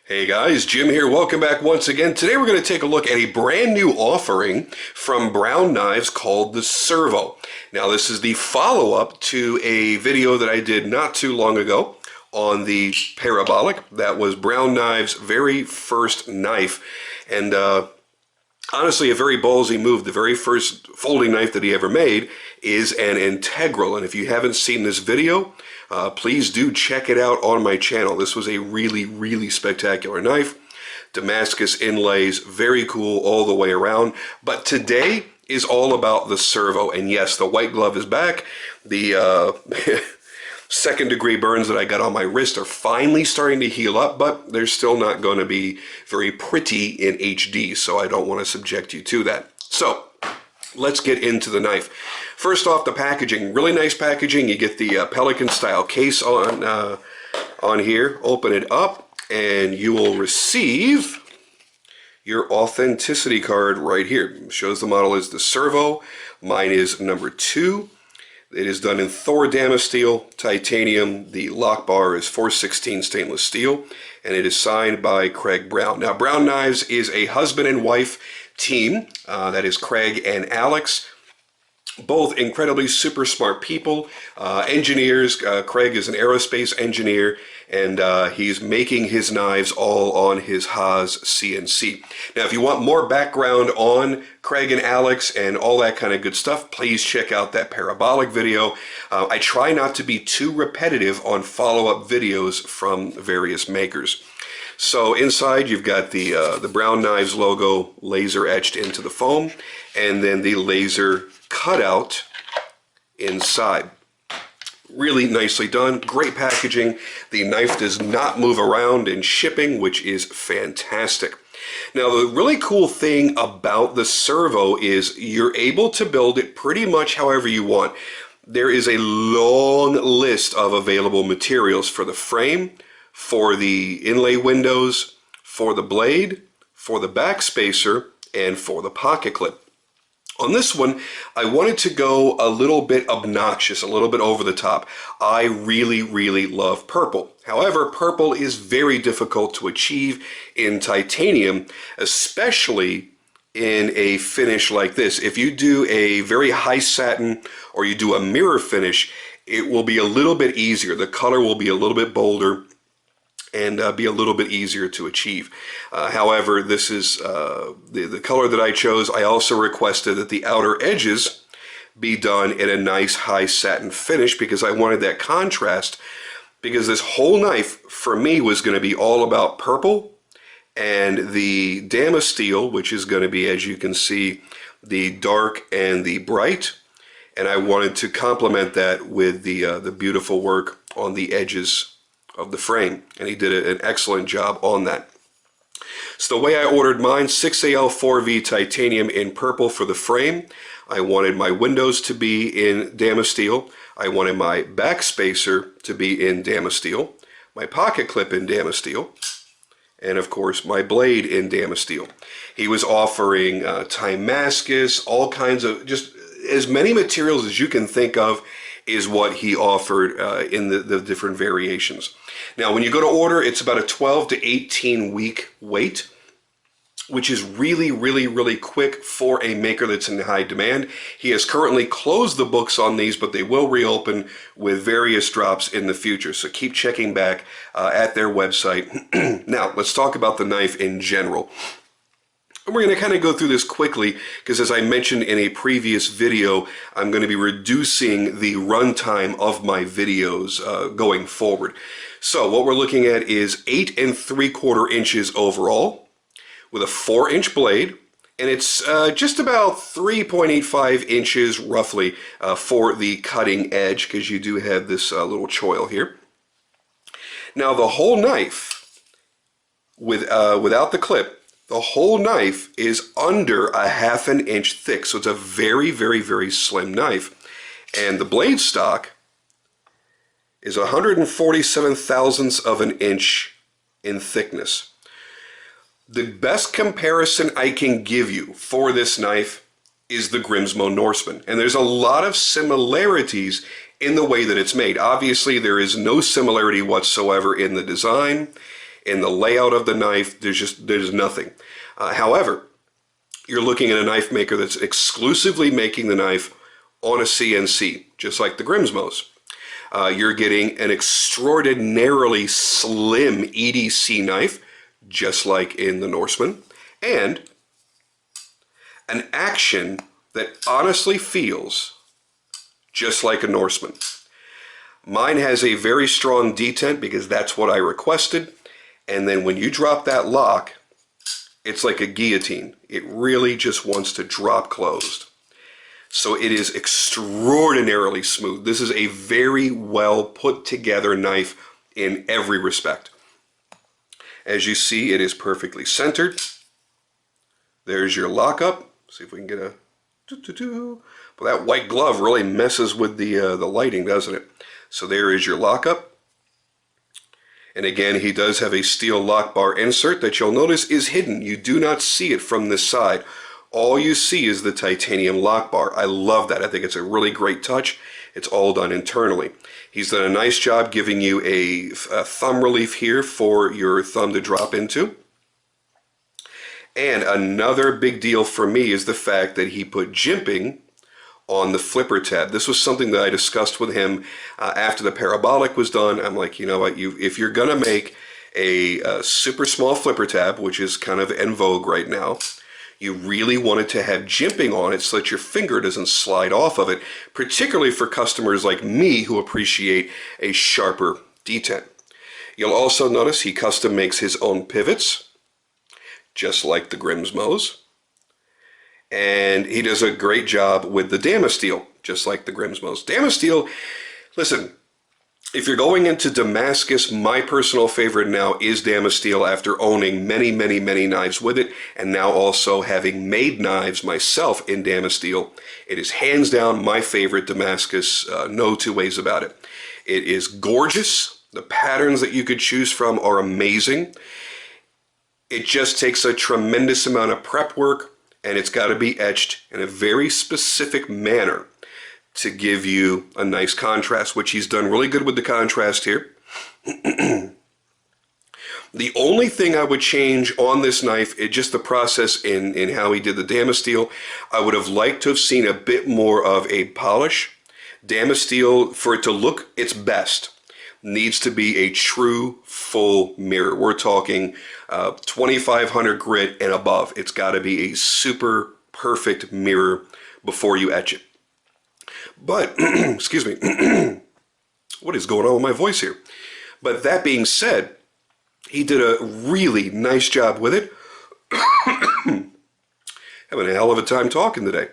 Hey guys, Jim here. Welcome back once again. Today we're going to take a look at a brand new offering from Brown Knives called the Servo. Now this is the follow-up to a video that I did not too long ago on the Parabolic. That was Brown Knives' very first knife, and honestly a very ballsy move. The very first folding knife that he ever made is an integral, and if you haven't seen this video, please do check it out on my channel. This was a really spectacular knife. Damascus inlays, very cool all the way around. But today is all about the Servo, and yes, the white glove is back. The second degree burns that I got on my wrist are finally starting to heal up, but they're still not going to be very pretty in HD, so I don't want to subject you to that. So let's get into the knife. First off, the packaging. Really nice packaging. You get the Pelican style case on here. Open it up and you will receive your authenticity card right here. It shows the model is the Servo. Mine is number 2. It is done in Thor Damasteel titanium. The lock bar is 416 stainless steel, and it is signed by Craig Brown. Now, Brown Knives is a husband and wife team. That is Craig and Alex. Both incredibly super smart people, engineers. Craig is an aerospace engineer, and he's making his knives all on his Haas CNC. Now, if you want more background on Craig and Alex and all that kind of good stuff, please check out that Parabolic video. I try not to be too repetitive on follow-up videos from various makers. So inside you've got the Brown Knives logo laser etched into the foam, and then the laser cutout inside. Really nicely done, great packaging. The knife does not move around in shipping, which is fantastic. Now, the really cool thing about the Servo is you're able to build it pretty much however you want. There is a long list of available materials for the frame, for the inlay windows, for the blade, for the back spacer, and for the pocket clip. On this one, I wanted to go a little bit obnoxious, a little bit over the top. I really love purple. However, purple is very difficult to achieve in titanium, especially in a finish like this. If you do a very high satin or you do a mirror finish, it will be a little bit easier. The color will be a little bit bolder and be a little bit easier to achieve. However, this is the color that I chose. I also requested that the outer edges be done in a nice high satin finish because I wanted that contrast, because this whole knife for me was going to be all about purple and the Damasteel, which is going to be, as you can see, the dark and the bright, and I wanted to complement that with the beautiful work on the edges of the frame, and he did an excellent job on that. So the way I ordered mine, 6AL4V titanium in purple for the frame. I wanted my windows to be in Damasteel. I wanted my back spacer to be in Damasteel, my pocket clip in Damasteel, and of course my blade in Damasteel. He was offering Damascus, all kinds of, just as many materials as you can think of is what he offered in the different variations. Now, when you go to order, it's about a 12 to 18 week wait, which is really quick for a maker that's in high demand. He has currently closed the books on these, but they will reopen with various drops in the future. So keep checking back at their website. Now, let's talk about the knife in general. We're going to kind of go through this quickly because, as I mentioned in a previous video, I'm going to be reducing the runtime of my videos going forward. So what we're looking at is 8 3/4 inches overall with a 4-inch blade, and it's just about 3.85 inches roughly for the cutting edge, because you do have this little choil here. Now the whole knife, without the clip, the whole knife is under a 1/2 inch thick, so it's a very slim knife. And the blade stock is 147 thousandths of an inch in thickness. The best comparison I can give you for this knife is the Grimsmo Norseman, and there's a lot of similarities in the way that it's made. Obviously, there is no similarity whatsoever in the design, In the layout of the knife, there's nothing. However, you're looking at a knife maker that's exclusively making the knife on a CNC, just like the Grimsmo's. You're getting an extraordinarily slim EDC knife, just like in the Norseman, and an action that honestly feels just like a Norseman. Mine has a very strong detent because that's what I requested, and then when you drop that lock, it's like a guillotine. It really just wants to drop closed. So it is extraordinarily smooth. This is a very well put together knife in every respect. As you see, it is perfectly centered. There's your lockup. See if we can get a Well, that white glove really messes with the lighting, doesn't it? So there is your lockup. And again, he does have a steel lock bar insert that you'll notice is hidden. You do not see it from this side. All you see is the titanium lock bar. I love that. I think it's a really great touch. It's all done internally. He's done a nice job giving you a thumb relief here for your thumb to drop into. And another big deal for me is the fact that he put jimping on the flipper tab. This was something that I discussed with him after the parabolic was done. I'm like, you know what, if you're gonna make a super small flipper tab, which is kind of en vogue right now, you really want it to have jimping on it so that your finger doesn't slide off of it, particularly for customers like me who appreciate a sharper detent. You'll also notice he custom makes his own pivots, just like the Grimsmo's. And he does a great job with the Damasteel, just like the Grimsmo's. Damasteel, listen, if you're going into Damascus, my personal favorite now is Damasteel after owning many, many, many knives with it, and now also having made knives myself in Damasteel. It is hands down my favorite Damascus, no two ways about it. It is gorgeous. The patterns that you could choose from are amazing. It just takes a tremendous amount of prep work, and it's got to be etched in a very specific manner to give you a nice contrast, which he's done really good with the contrast here. The only thing I would change on this knife is just the process in how he did the Damasteel. I would have liked to have seen a bit more of a polish. Damasteel, for it to look its best, needs to be a true full mirror. We're talking 2500 grit and above. It's got to be a super perfect mirror before you etch it. But, excuse me, what is going on with my voice here? But that being said, he did a really nice job with it. Having a hell of a time talking today.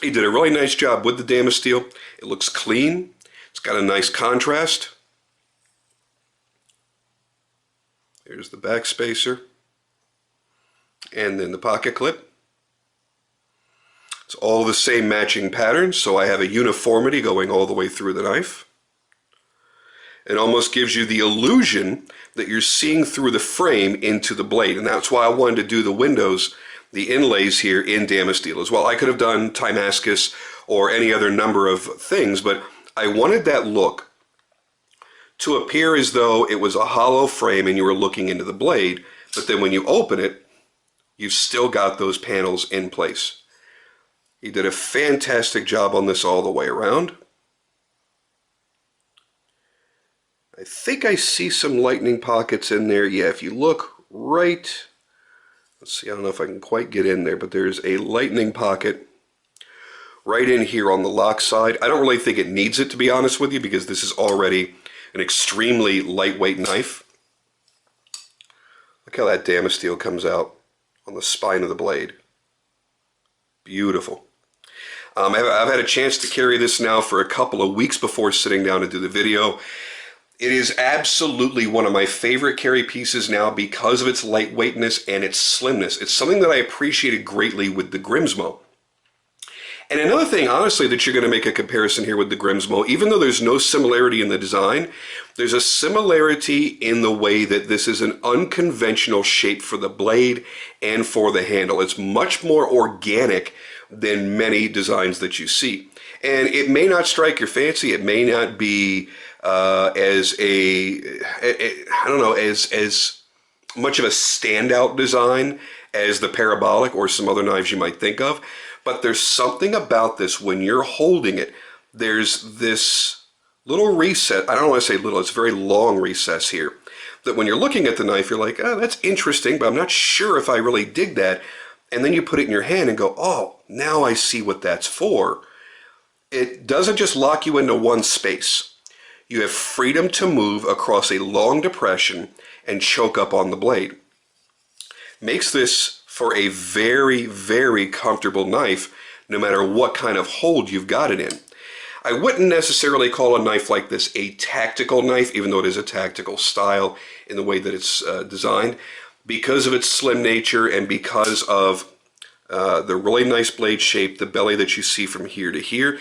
He did a really nice job with the Damasteel. It looks clean. It's got a nice contrast. Here's the back spacer. And then the pocket clip. It's all the same matching patterns, so I have a uniformity going all the way through the knife. It almost gives you the illusion that you're seeing through the frame into the blade, and that's why I wanted to do the windows, the inlays here in Damasteel as well. I could have done Damascus or any other number of things, but I wanted that look to appear as though it was a hollow frame and you were looking into the blade, but then when you open it, you've still got those panels in place. He did a fantastic job on this all the way around. I think I see some lightning pockets in there. Yeah, if you look right, let's see, I don't know if I can quite get in there, but there's a lightning pocket right in here on the lock side. I don't really think it needs it, to be honest with you, because this is already an extremely lightweight knife. Look how that Damasteel comes out on the spine of the blade. Beautiful. I've had a chance to carry this now for a couple of weeks before sitting down to do the video. It is absolutely one of my favorite carry pieces now because of its lightweightness and its slimness. It's something that I appreciated greatly with the Grimsmo. And another thing, honestly, that you're going to make a comparison here with the Grimsmo, even though there's no similarity in the design, there's a similarity in the way that this is an unconventional shape for the blade and for the handle. It's much more organic than many designs that you see. And it may not strike your fancy. It may not be I don't know, as much of a standout design as the parabolic or some other knives you might think of. But there's something about this when you're holding it. There's this little recess. I don't want to say little. It's a very long recess here. That when you're looking at the knife, you're like, oh, that's interesting, but I'm not sure if I really dig that. And then you put it in your hand and go, oh, now I see what that's for. It doesn't just lock you into one space. You have freedom to move across a long depression and choke up on the blade. Makes this for a very, very comfortable knife, no matter what kind of hold you've got it in. I wouldn't necessarily call a knife like this a tactical knife, even though it is a tactical style in the way that it's designed, because of its slim nature and because of the really nice blade shape, the belly that you see from here to here.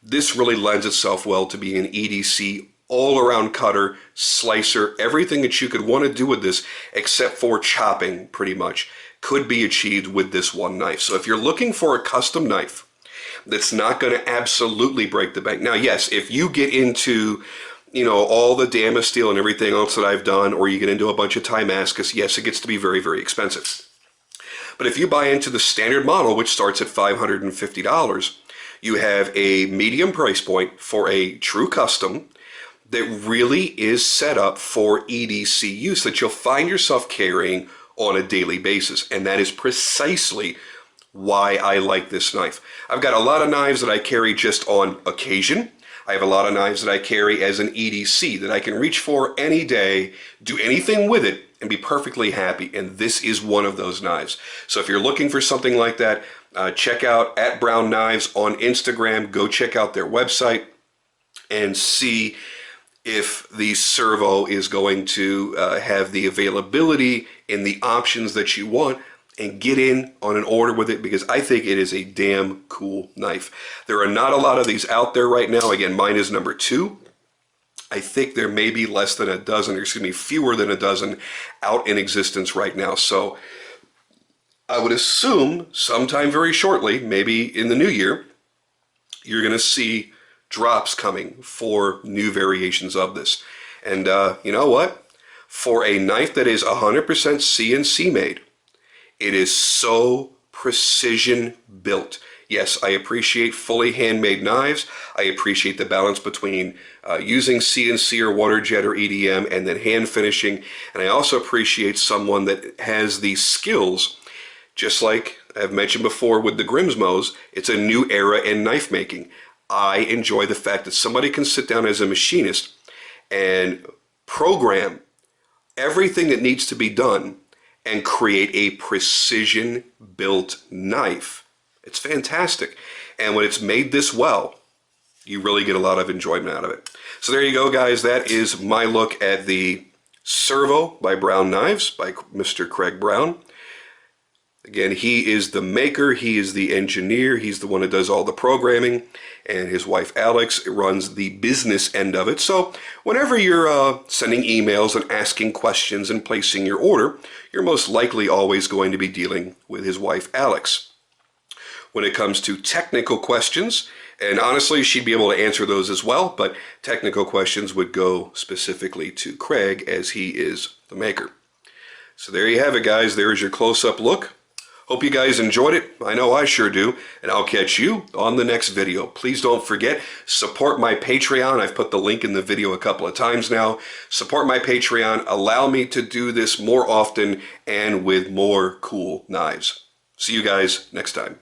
This really lends itself well to being an EDC all-around cutter, slicer, everything that you could want to do with this, except for chopping, pretty much, could be achieved with this one knife. So if you're looking for a custom knife that's not going to absolutely break the bank. Now, yes, if you get into, you know, all the Damasteel and everything else that I've done, or you get into a bunch of Damascus, yes, it gets to be very, very expensive. But if you buy into the standard model, which starts at $550, you have a medium price point for a true custom that really is set up for EDC use that you'll find yourself carrying on a daily basis. And that is precisely why I like this knife. I've got a lot of knives that I carry just on occasion. I have a lot of knives that I carry as an EDC that I can reach for any day, do anything with it, and be perfectly happy. And this is one of those knives. So if you're looking for something like that, check out @BrownKnives on Instagram. Go check out their website and see if the Servo is going to have the availability and the options that you want, and get in on an order with it, because I think it is a damn cool knife. There are not a lot of these out there right now. Again, mine is number 2. I think there may be less than a dozen, or excuse me, fewer than a dozen out in existence right now. So I would assume sometime very shortly, maybe in the new year, you're going to see drops coming for new variations of this. And you know what? For a knife that is 100% CNC made, it is so precision built. Yes, I appreciate fully handmade knives. I appreciate the balance between using CNC or water jet or EDM and then hand finishing. And I also appreciate someone that has these skills, just like I've mentioned before with the Grimsmos. It's a new era in knife making. I enjoy the fact that somebody can sit down as a machinist and program everything that needs to be done and create a precision-built knife. It's fantastic. And when it's made this well, you really get a lot of enjoyment out of it. So there you go, guys. That is my look at the Servo by Brown Knives, by Mr. Craig Brown. Again, he is the maker, he is the engineer, he's the one that does all the programming, and his wife Alex runs the business end of it. So whenever you're sending emails and asking questions and placing your order, you're most likely always going to be dealing with his wife Alex. When it comes to technical questions, and honestly, she'd be able to answer those as well, but technical questions would go specifically to Craig, as he is the maker. So there you have it, guys. There is your close-up look. Hope you guys enjoyed it. I know I sure do. And I'll catch you on the next video. Please don't forget, support my Patreon. I've put the link in the video a couple of times now. Support my Patreon. Allow me to do this more often and with more cool knives. See you guys next time.